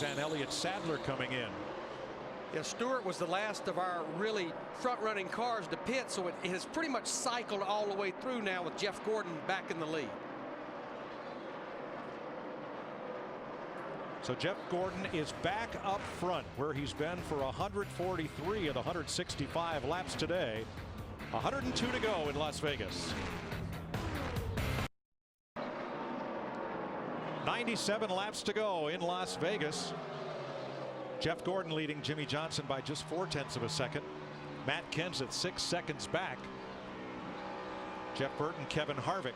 cars and Elliott Sadler coming in. Yeah, Stewart was the last of our really front-running cars to pit, so it has pretty much cycled all the way through now with Jeff Gordon back in the lead. So Jeff Gordon is back up front where he's been for 143 of the 165 laps today. 102 to go in Las Vegas. 97 laps to go in Las Vegas. Jeff Gordon leading Jimmie Johnson by just 0.4 of a second. Matt Kenseth 6 seconds back. Jeff Burton, Kevin Harvick.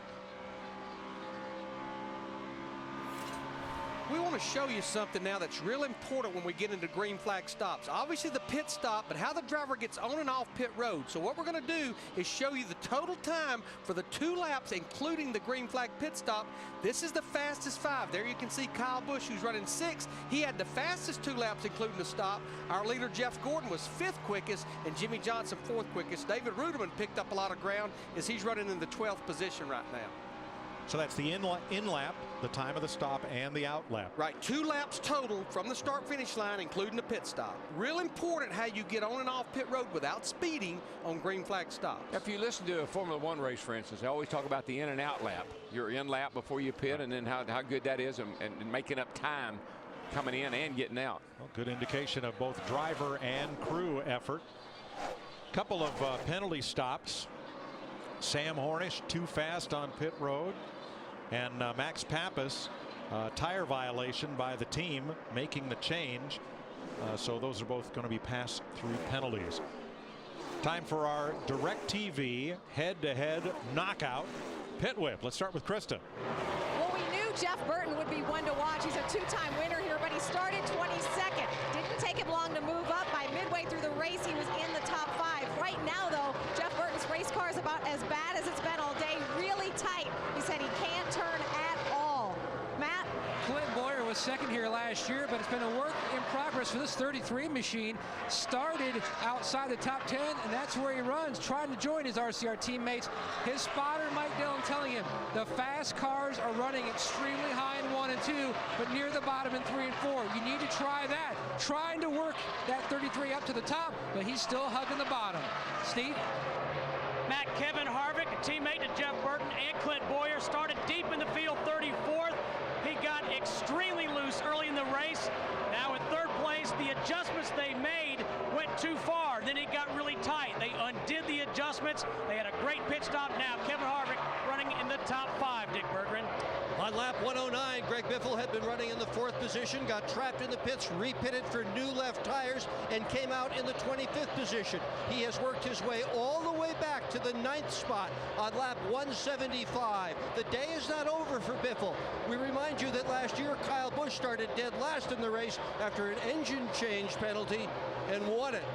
We want to show you something now that's real important when we get into green flag stops. Obviously the pit stop, but how the driver gets on and off pit road. So what we're going to do is show you the total time for the 2 laps, including the green flag pit stop. This is the fastest 5. There you can see Kyle Busch, who's running 6. He had the fastest 2 laps, including the stop. Our leader, Jeff Gordon, was 5th quickest, and Jimmie Johnson 4th quickest. David Ruderman picked up a lot of ground as he's running in the 12th position right now. So that's the in lap, the time of the stop, and the out lap. Right, 2 laps total from the start-finish line, including the pit stop. Real important how you get on and off pit road without speeding on green flag stops. If you listen to a Formula One race, for instance, they always talk about the in and out lap. Your in lap before you pit, and then how good that is, and making up time coming in and getting out. Well, good indication of both driver and crew effort. Couple of penalty stops. Sam Hornish too fast on pit road, and Max Pappas tire violation by the team making the change. So those are both going to be passed through penalties. Time for our DirecTV head-to-head knockout pit whip. Let's start with Krista. Well, we knew Jeff Burton would be one to watch. He's a 2-time winner here, but he started 22nd. Didn't take him long to move up. By midway through the race, he was in the top 5. Right now, though, Jeff Burton's race car is about as bad as it's been all day. Really tight. He said he can't turn at all. Matt? Clint Boyer was second here last year, but it's been a work in progress for this 33 machine. Started outside the top 10, and that's where he runs, trying to join his RCR teammates. His spotter, Mike Dillon, telling him the fast cars are running extremely high in 1 and 2, but near the bottom in 3 and 4. You need to try that. Trying to work that 33 up to the top, but he's still hugging the bottom. Steve? Matt, Kevin Harvick, a teammate to Jeff Burton and Clint Boyer, started deep in the field, 34th. He got extremely loose early in the race. Now in 3rd place, the adjustments they made went too far. Then it got really tight. They undid the adjustments. They had a great pit stop. Now Kevin Harvick running in the top 5, Dick Berggren. On lap 109, Greg Biffle had been running in the 4th position, got trapped in the pits, repitted for new left tires, and came out in the 25th position. He has worked his way all the way back to the 9th spot on lap 175. The day is not over for Biffle. We remind you that last year Kyle Busch started dead last in the race after an engine change penalty and won it.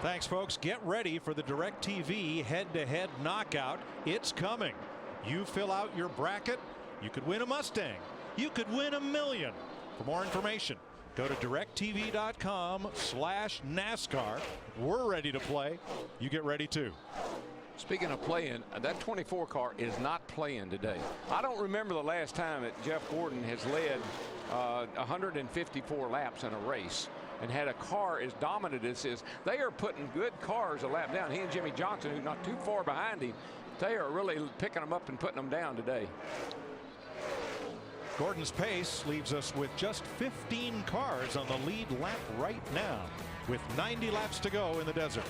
Thanks, folks. Get ready for the DirecTV head-to-head knockout. It's coming. You fill out your bracket, you could win a Mustang. You could win $1 million. For more information, go to directv.com/NASCAR. We're ready to play. You get ready too. Speaking of playing, that 24 car is not playing today. I don't remember the last time that Jeff Gordon has led 154 laps in a race and had a car as dominant as this. They are putting good cars a lap down. He and Jimmie Johnson, who's not too far behind him, they are really picking them up and putting them down today. Gordon's pace leaves us with just 15 cars on the lead lap right now, with 90 laps to go in the desert.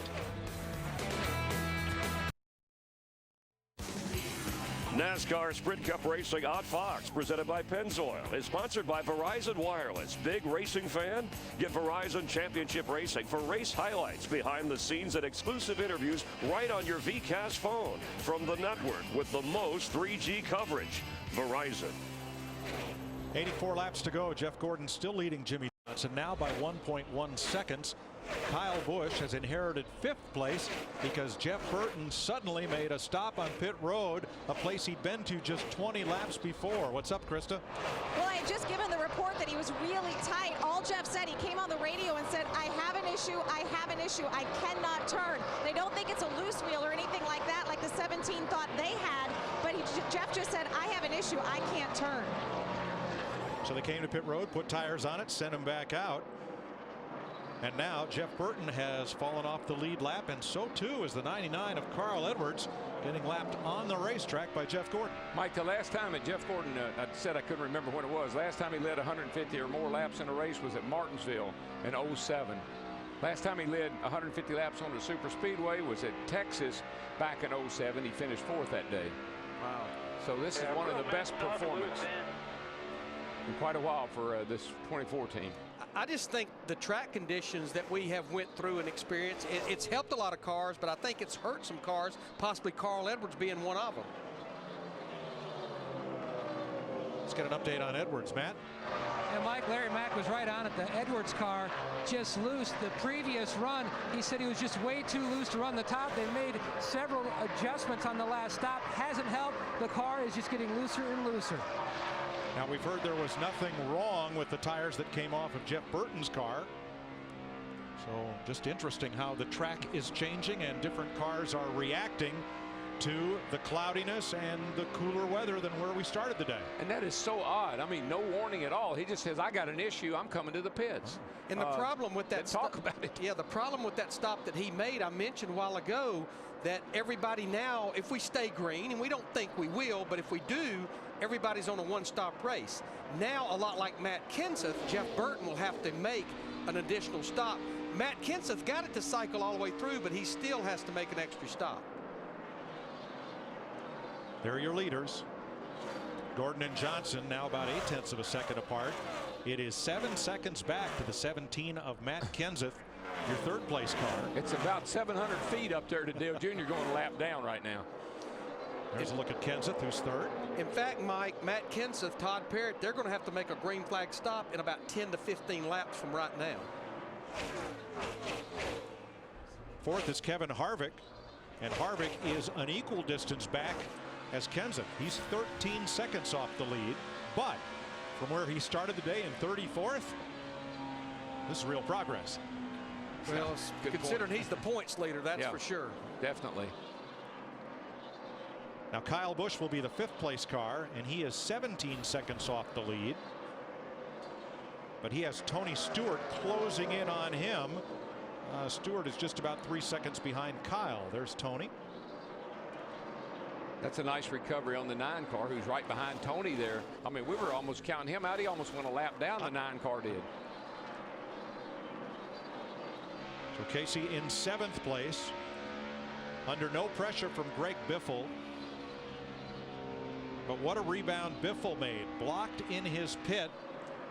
NASCAR Sprint Cup Racing on Fox, presented by Pennzoil, is sponsored by Verizon Wireless. Big racing fan? Get Verizon Championship Racing for race highlights, behind the scenes, and exclusive interviews right on your VCast phone from the network with the most 3G coverage. Verizon. 84 laps to go. Jeff Gordon still leading Jimmie Johnson now by 1.1 seconds. Kyle Busch has inherited 5th place because Jeff Burton suddenly made a stop on pit road, a place he'd been to just 20 laps before. What's up, Krista? Well, I had just given the report that he was really tight. All Jeff said, he came on the radio and said, I have an issue, I have an issue, I cannot turn. They don't think it's a loose wheel or anything like that, like the 17 thought they had, but Jeff just said, I have an issue, I can't turn. So they came to pit road, put tires on it, sent him back out. And now Jeff Burton has fallen off the lead lap, and so too is the 99 of Carl Edwards, getting lapped on the racetrack by Jeff Gordon. Mike, the last time that Jeff Gordon, I said I couldn't remember when it was. Last time he led 150 or more laps in a race was at Martinsville in '07. Last time he led 150 laps on the Super Speedway was at Texas back in '07. He finished 4th that day. Wow. So this is one of the best performances in quite a while for this 24 team. I just think the track conditions that we have went through and experienced, it's helped a lot of cars, but I think it's hurt some cars, possibly Carl Edwards being one of them. Let's get an update on Edwards, Matt. And Mike, Larry Mack was right on it. The Edwards car just loose. The previous run, he said he was just way too loose to run the top. They made several adjustments on the last stop. Hasn't helped. The car is just getting looser and looser. Now, we've heard there was nothing wrong with the tires that came off of Jeff Burton's car. So just interesting how the track is changing and different cars are reacting to the cloudiness and the cooler weather than where we started the day. And that is so odd. I mean, no warning at all. He just says, I got an issue. I'm coming to the pits. And the problem with that talk about it. Yeah, the problem with that stop that he made, I mentioned a while ago, that everybody now, if we stay green, and we don't think we will, but if we do, everybody's on a one-stop race. Now, a lot like Matt Kenseth, Jeff Burton will have to make an additional stop. Matt Kenseth got it to cycle all the way through, but he still has to make an extra stop. There are your leaders. Gordon and Johnson now about 0.8 of a second apart. It is 7 seconds back to the 17 of Matt Kenseth, your third place car. It's about 700 feet up there to Dale Jr. going a lap down right now. There's a look at Kenseth, who's third. In fact, Mike, Matt Kenseth, Todd Parrott, they're going to have to make a green flag stop in about 10 to 15 laps from right now. Fourth is Kevin Harvick, and Harvick is an equal distance back as Kenseth. He's 13 seconds off the lead, but from where he started the day in 34th, this is real progress. Well, considering he's the points leader, that's for sure. Definitely. Now Kyle Busch will be the 5th place car, and he is 17 seconds off the lead. But he has Tony Stewart closing in on him. Stewart is just about 3 seconds behind Kyle. There's Tony. That's a nice recovery on the 9 car, who's right behind Tony there. I mean, we were almost counting him out. He almost went a lap down, the 9 car did. So Casey in 7th place, under no pressure from Greg Biffle. But what a rebound Biffle made. Blocked in his pit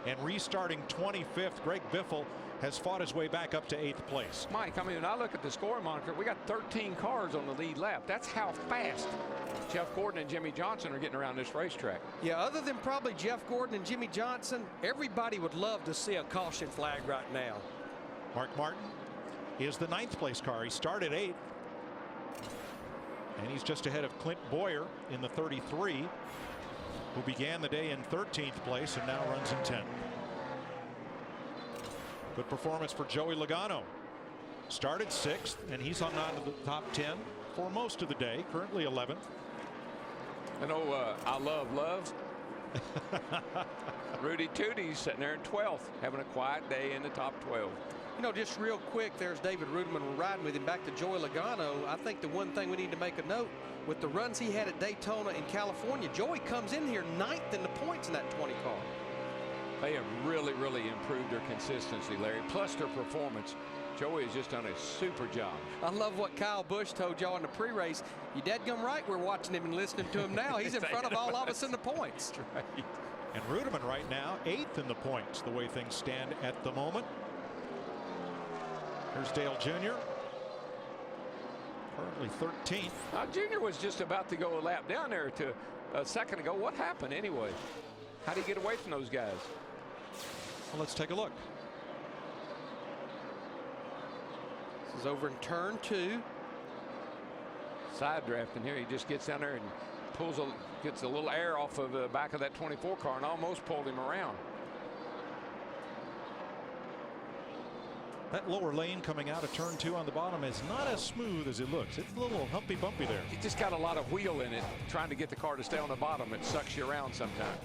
and restarting 25th. Greg Biffle has fought his way back up to 8th place. Mike, I mean, when I look at the scoring monitor, we got 13 cars on the lead lap. That's how fast Jeff Gordon and Jimmie Johnson are getting around this racetrack. Yeah, other than probably Jeff Gordon and Jimmie Johnson, everybody would love to see a caution flag right now. Mark Martin is the 9th place car. He started 8th. And he's just ahead of Clint Boyer in the 33, who began the day in 13th place and now runs in 10th. Good performance for Joey Logano. Started 6th, and he's hung on to the top 10 for most of the day, currently 11th. I know I love. Rudy Tootie's sitting there in 12th, having a quiet day in the top 12. You know, just real quick, there's David Ruderman riding with him. Back to Joey Logano. I think the one thing we need to make a note, with the runs he had at Daytona and California, Joey comes in here 9th in the points in that 20 car. They have really improved their consistency, Larry, plus their performance. Joey has just done a super job. I love what Kyle Busch told y'all in the pre-race. You dadgum right, we're watching him and listening to him now. He's in front of all of us in the points. That's right. And Ruderman right now 8th in the points, the way things stand at the moment. Here's Dale Jr. currently 13th. Now, Junior was just about to go a lap down there to a second ago. What happened anyway? How did he get away from those guys? Well, let's take a look. This is over in turn 2. Side drafting here. He just gets down there and gets a little air off of the back of that 24 car and almost pulled him around. That lower lane coming out of turn 2 on the bottom is not as smooth as it looks. It's a little humpy bumpy there. He just got a lot of wheel in it, trying to get the car to stay on the bottom. It sucks you around sometimes.